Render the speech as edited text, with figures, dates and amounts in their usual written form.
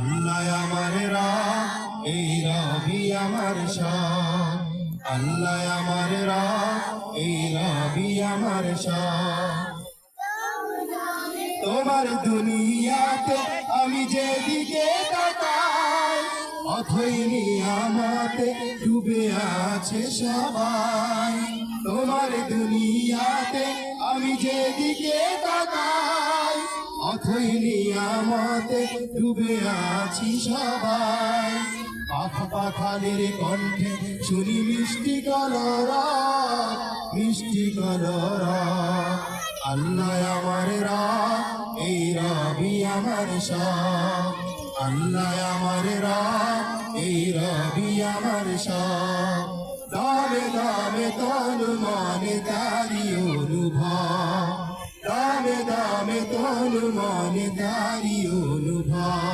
আল্লাহ আমার রব, এই রবি আমার সব। আল্লাহ আমার রব, এই রবি আমার সব। তোমার দুনিয়াতে আমি যেদিকে তাকাই, অথই নিয়ামতে ডুবে আছে সবাই। তোমার দুনিয়াতে আমি যেদিকে তাকাই, অথই নিয়ামতে ডুবে আছি সবাই। পাখা পাখালির কণ্ঠে শুনি মিষ্টি কলরা, মিষ্টি কলরা। আল্লাহ আমার রব, এই রবি আমার সব। আল্লাহ আমার রব, এই রবি আমার সব। দামে দামে তন মনে তারি অনুভব, দামে দামে তন মনে তারি অনুভব।